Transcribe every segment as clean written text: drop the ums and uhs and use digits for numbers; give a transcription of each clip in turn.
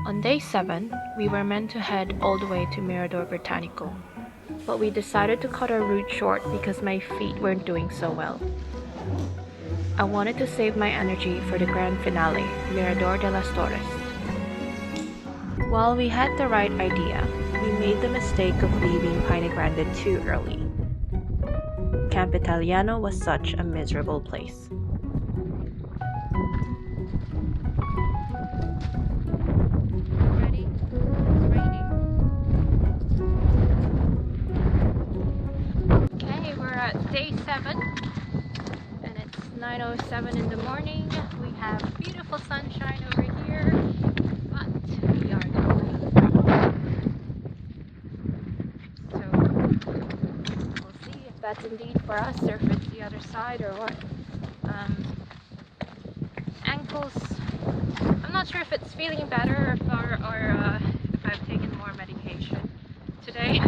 On day 7, we were meant to head all the way to Mirador Britannico, but we decided to cut our route short because my feet weren't doing so well. I wanted to save my energy for the grand finale, Mirador de las Torres. While we had the right idea, we made the mistake of leaving Paine Grande too early. Camp Italiano was such a miserable place. Okay, we're at day 7 and it's 9:07 in the morning. We have beautiful sunshine over here, but we are going. So we'll see if that's indeed for us or if it's the other side or what. Ankles, I'm not sure if it's feeling better or if I've taken more medication today.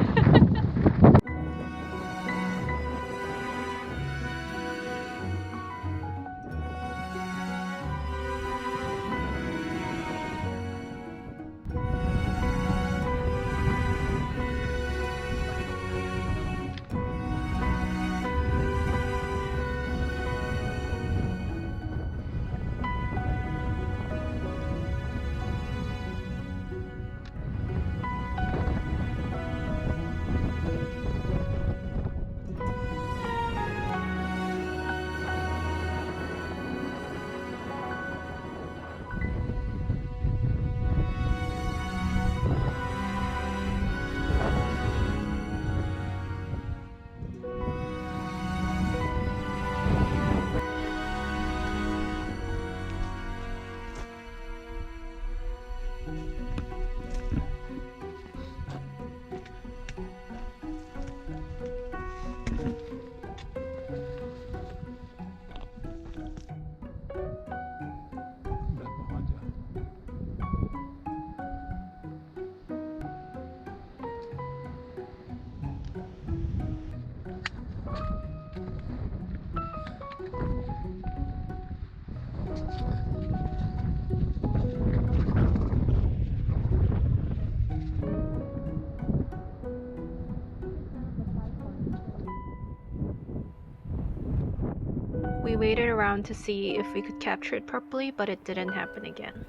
We waited around to see if we could capture it properly, but it didn't happen again.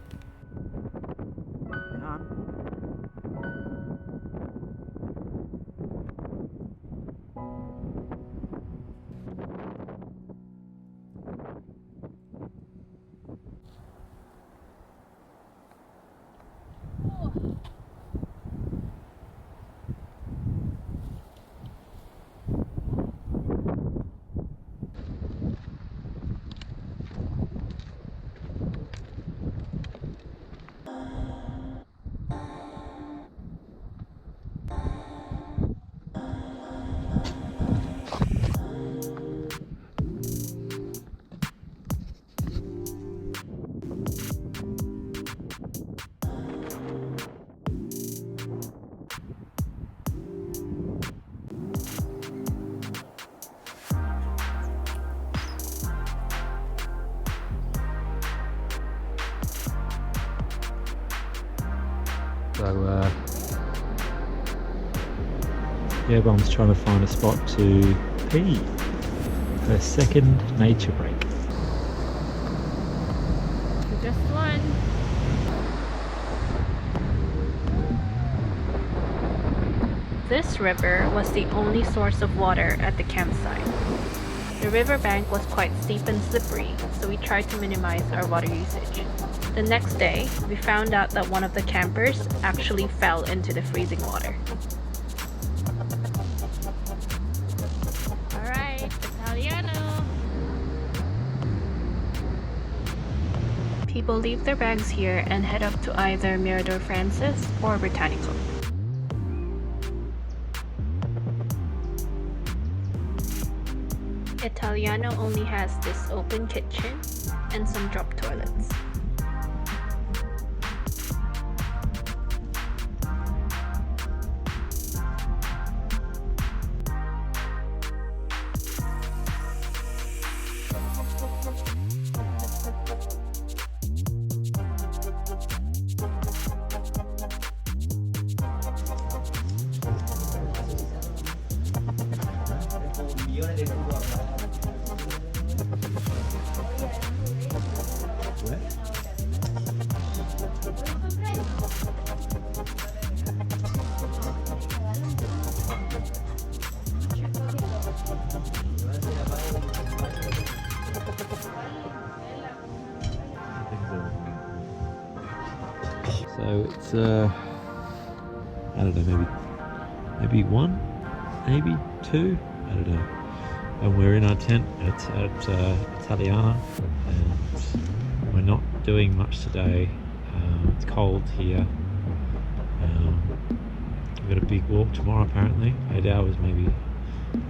So Everyone's trying to find a spot to pee for a second nature break. Just one. This river was the only source of water at the campsite. The riverbank was quite steep and slippery, so we tried to minimize our water usage. The next day, we found out that one of the campers actually fell into the freezing water. Alright, Italiano! People leave their bags here and head up to either Mirador Francis or Britannico. Italiano only has this open kitchen and some drop toilets. So it's I don't know, maybe one, maybe two, I don't know. And we're in our tent at Italiana, and we're not doing much today. It's cold here. We've got a big walk tomorrow apparently, 8 hours maybe.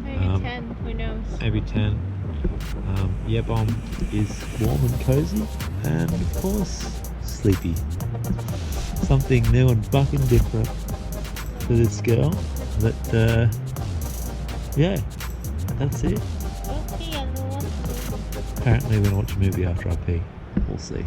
Maybe 10, who knows? Maybe 10. Yebom is warm and cozy, and of course sleepy. Something new and fucking different for this girl. But yeah, that's it. Okay, I don't want to. Apparently we're gonna watch a movie after I pee. We'll see.